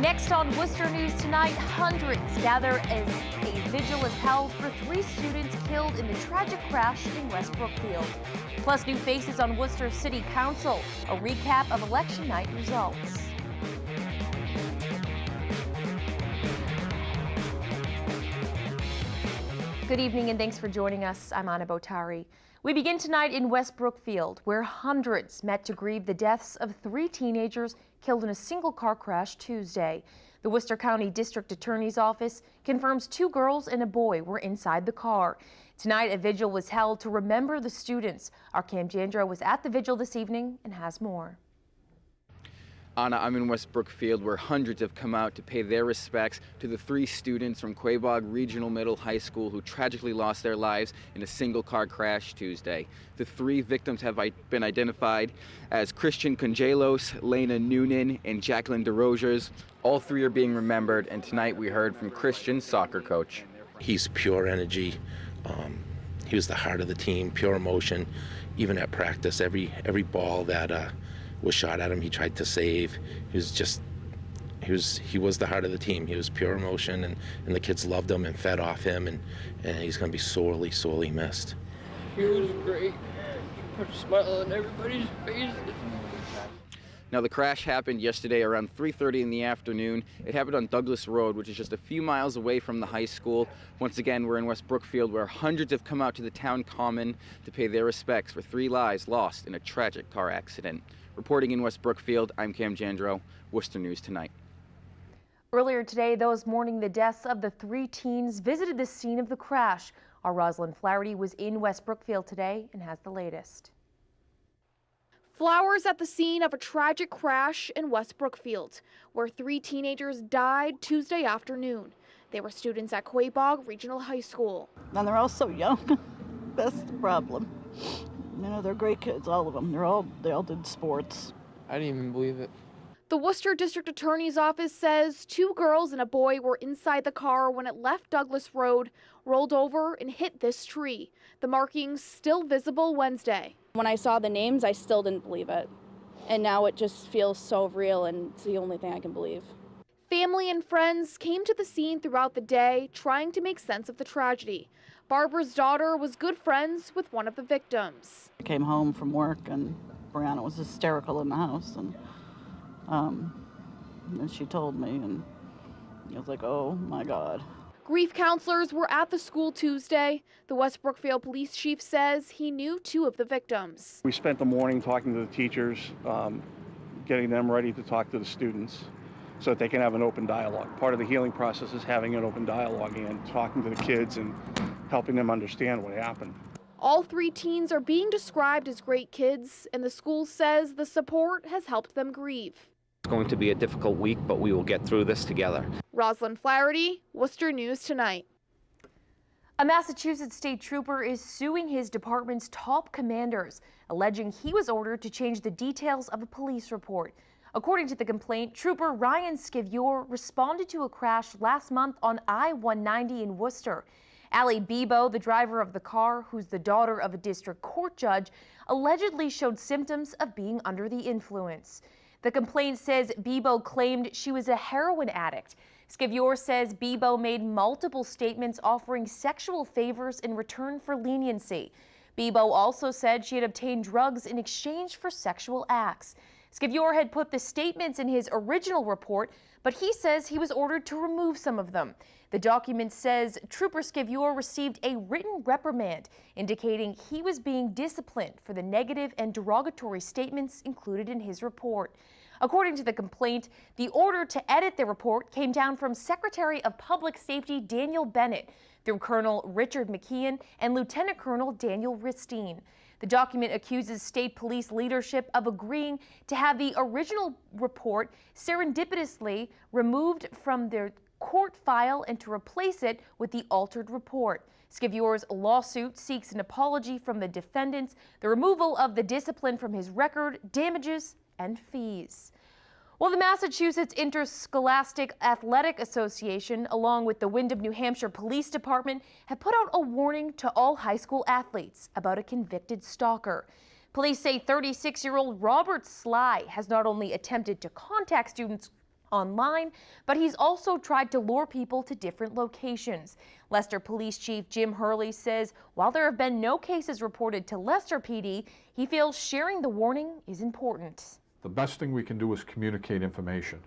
Next on Worcester News tonight, hundreds gather as a vigil is held for 3 students killed in the tragic crash in West Brookfield. Plus, new faces on Worcester City Council, a recap of election night results. Good evening and thanks for joining us. I'm Anna Botari. We begin tonight in West Brookfield, where hundreds met to grieve the deaths of 3 teenagers killed in a single car crash Tuesday. The Worcester County District Attorney's Office confirms 2 girls and a boy were inside the car. Tonight, a vigil was held to remember the students. Our Cam Jandro was at the vigil this evening and has more. Anna, I'm in West Brookfield, where hundreds have come out to pay their respects to the 3 students from Quabog Regional Middle High School who tragically lost their lives in a single car crash Tuesday. The 3 victims have been identified as Christian Congelos, Lena Noonan, and Jacqueline DeRogers. All 3 are being remembered, and tonight we heard from Christian's soccer coach. He's pure energy. He was the heart of the team, pure emotion. Even at practice, every ball that was shot at him, he tried to save. He was the heart of the team. He was pure emotion, and the kids loved him and fed off him, and he's going to be sorely missed. He was great. He put a smile on everybody's face. Now, the crash happened yesterday around 3:30 in the afternoon. It happened on Douglas Road, which is just a few miles away from the high school. Once again, we're in West Brookfield, where hundreds have come out to the town common to pay their respects for 3 lives lost in a tragic car accident. Reporting in West Brookfield, I'm Cam Jandro, Worcester News Tonight. Earlier today, those mourning the deaths of the 3 teens visited the scene of the crash. Our Rosalind Flaherty was in West Brookfield today and has the latest. Flowers at the scene of a tragic crash in West Brookfield, where 3 teenagers died Tuesday afternoon. They were students at Quabog Regional High School. And they're all so young. That's the problem. You know, they're great kids, all of them. They all did sports. I didn't even believe it. The Worcester District Attorney's Office says 2 girls and a boy were inside the car when it left Douglas Road, rolled over and hit this tree. The markings still visible Wednesday. When I saw the names, I still didn't believe it. And now it just feels so real, and it's the only thing I can believe. Family and friends came to the scene throughout the day, trying to make sense of the tragedy. Barbara's daughter was good friends with one of the victims. I came home from work and Brianna was hysterical in the house, and she told me, and I was like, oh my God. Grief counselors were at the school Tuesday. The West Brookfield police chief says he knew 2 of the victims. We spent the morning talking to the teachers, getting them ready to talk to the students so that they can have an open dialogue. Part of the healing process is having an open dialogue and talking to the kids and helping them understand what happened. All 3 teens are being described as great kids, and the school says the support has helped them grieve. It's going to be a difficult week, but we will get through this together. Rosalind Flaherty, Worcester News Tonight. A Massachusetts state trooper is suing his department's top commanders, alleging he was ordered to change the details of a police report. According to the complaint, Trooper Ryan Skivior responded to a crash last month on I-190 in Worcester. Allie Bebo, the driver of the car, who's the daughter of a district court judge, allegedly showed symptoms of being under the influence. The complaint says Bebo claimed she was a heroin addict. Skivior says Bebo made multiple statements offering sexual favors in return for leniency. Bebo also said she had obtained drugs in exchange for sexual acts. Skivior had put the statements in his original report, but he says he was ordered to remove some of them. The document says Trooper Skivior received a written reprimand indicating he was being disciplined for the negative and derogatory statements included in his report. According to the complaint, the order to edit the report came down from Secretary of Public Safety Daniel Bennett through Colonel Richard McKeon and Lieutenant Colonel Daniel Ristine. The document accuses state police leadership of agreeing to have the original report serendipitously removed from their court file and to replace it with the altered report. Skivior's lawsuit seeks an apology from the defendants, the removal of the discipline from his record, damages, and fees. Well, the Massachusetts Interscholastic Athletic Association, along with the Windham, New Hampshire Police Department, have put out a warning to all high school athletes about a convicted stalker. Police say 36-year-old Robert Sly has not only attempted to contact students online, but he's also tried to lure people to different locations. Leicester Police Chief Jim Hurley says while there have been no cases reported to Leicester PD, he feels sharing the warning is important. The best thing we can do is communicate information.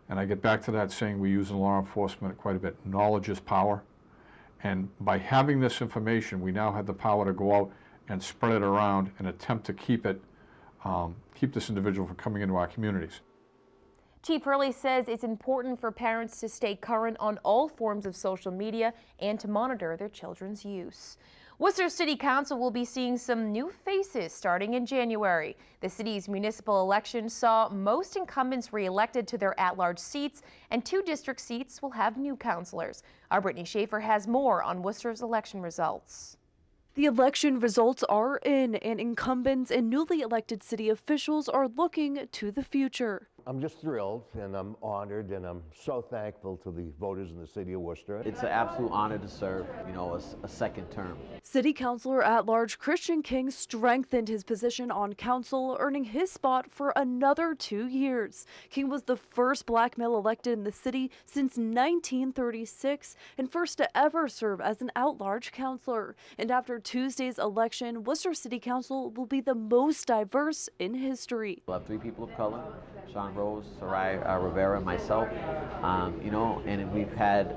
And I get back to that saying we use in law enforcement quite a bit. Knowledge is power. And by having this information, we now have the power to go out and spread it around and attempt to keep this individual from coming into our communities. Chief Hurley says it's important for parents to stay current on all forms of social media and to monitor their children's use. Worcester City Council will be seeing some new faces starting in January. The city's municipal election saw most incumbents re-elected to their at-large seats, and 2 district seats will have new councilors. Our Brittany Schaefer has more on Worcester's election results. The election results are in, and incumbents and newly elected city officials are looking to the future. I'm just thrilled and I'm honored and I'm so thankful to the voters in the city of Worcester. It's an absolute honor to serve, a second term. City Councilor at large Christian King strengthened his position on council, earning his spot for another 2 years. King was the first black male elected in the city since 1936 and first to ever serve as an at-large councilor. And after Tuesday's election, Worcester City Council will be the most diverse in history. We'll have 3 people of color, Sean Rose, Sarai Rivera, and myself, and we've had,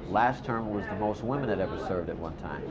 last term was the most women that ever served at one time.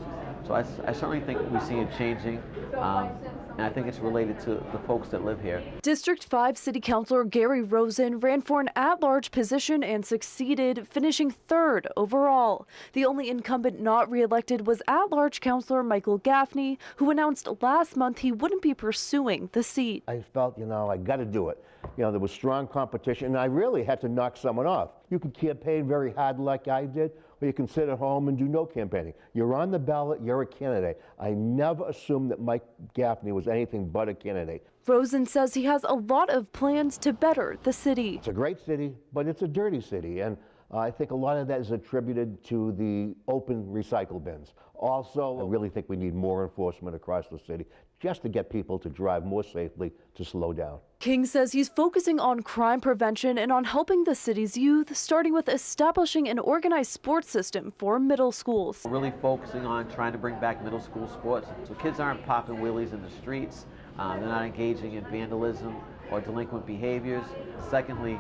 So I certainly think we see it changing, and I think it's related to the folks that live here. District 5 City Councilor Gary Rosen ran for an at-large position and succeeded, finishing 3rd overall. The only incumbent not re-elected was at-large Councilor Michael Gaffney, who announced last month he wouldn't be pursuing the seat. I felt, I got to do it. There was strong competition and I really had to knock someone off. You could campaign very hard like I did, or you can sit at home and do no campaigning. You're on the ballot, you're a candidate. I never assumed that Mike Gaffney was anything but a candidate. Rosen says he has a lot of plans to better the city. It's a great city, but it's a dirty city, and I think a lot of that is attributed to the open recycle bins. Also, I really think we need more enforcement across the city just to get people to drive more safely, to slow down. King says he's focusing on crime prevention and on helping the city's youth, starting with establishing an organized sports system for middle schools. We're really focusing on trying to bring back middle school sports so kids aren't popping wheelies in the streets, they're not engaging in vandalism or delinquent behaviors. Secondly,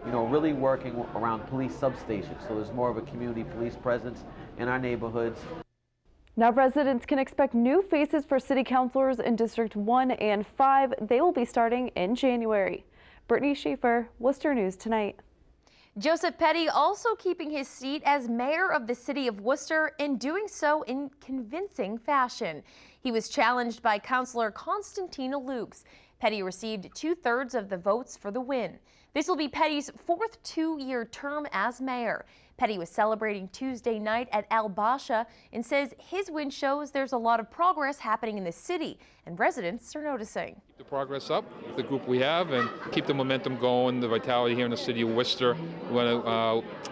really working around police substations, so there's more of a community police presence in our neighborhoods. Now residents can expect new faces for city councilors in District 1 and 5. They will be starting in January. Brittany Schaefer, Worcester News Tonight. Joseph Petty also keeping his seat as mayor of the city of Worcester and doing so in convincing fashion. He was challenged by Councillor Constantina Lukes. Petty received 2/3 of the votes for the win. This will be Petty's 4th 2-year term as mayor. Petty was celebrating Tuesday night at Al Basha and says his win shows there's a lot of progress happening in the city and residents are noticing. The progress up, the group we have, and keep the momentum going, the vitality here in the city of Worcester. We're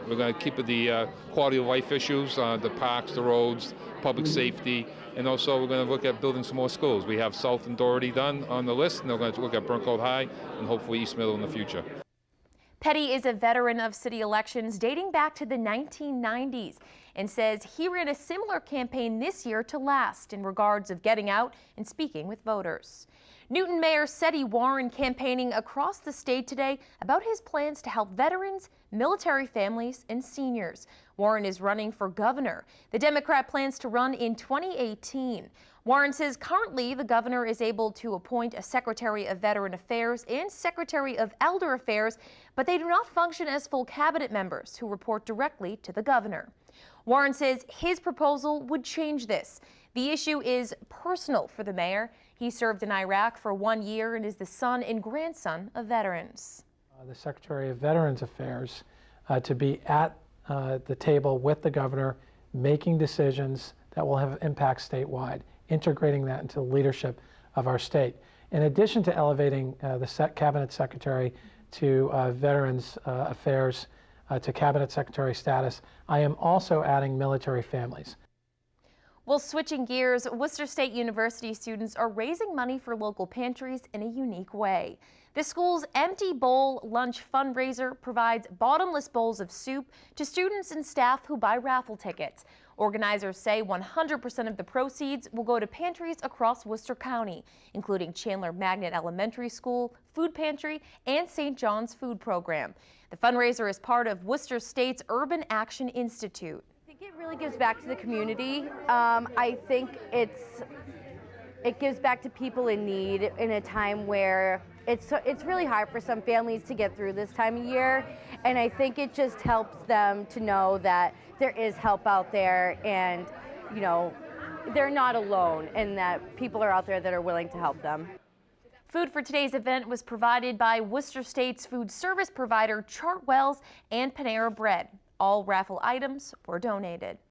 going to keep the quality of life issues, the parks, the roads, public safety, and also we're going to look at building some more schools. We have South and Doherty done on the list, and we're going to look at Burncoat High and hopefully East Middle in the future. Petty is a veteran of city elections dating back to the 1990s and says he ran a similar campaign this year to last in regards of getting out and speaking with voters. Newton Mayor Setti Warren campaigning across the state today about his plans to help veterans, military families, and seniors. Warren is running for governor. The Democrat plans to run in 2018. Warren says currently the governor is able to appoint a Secretary of Veteran Affairs and Secretary of Elder Affairs, but they do not function as full cabinet members who report directly to the governor. Warren says his proposal would change this. The issue is personal for the mayor. He served in Iraq for 1 year and is the son and grandson of veterans. The Secretary of Veterans Affairs to be at the table with the governor, making decisions that will have impact statewide, integrating that into the leadership of our state. In addition to elevating the Cabinet Secretary to Veterans Affairs to Cabinet Secretary status, I am also adding military families. Well, switching gears, Worcester State University students are raising money for local pantries in a unique way. The school's Empty Bowl Lunch fundraiser provides bottomless bowls of soup to students and staff who buy raffle tickets. Organizers say 100% of the proceeds will go to pantries across Worcester County, including Chandler Magnet Elementary School, Food Pantry, and St. John's Food Program. The fundraiser is part of Worcester State's Urban Action Institute. I think it really gives back to the community. I think it gives back to people in need in a time where it's really hard for some families to get through this time of year, and I think it just helps them to know that there is help out there, and you know, they're not alone, and that people are out there that are willing to help them. Food for today's event was provided by Worcester State's food service provider Chartwells and Panera Bread. All raffle items were donated.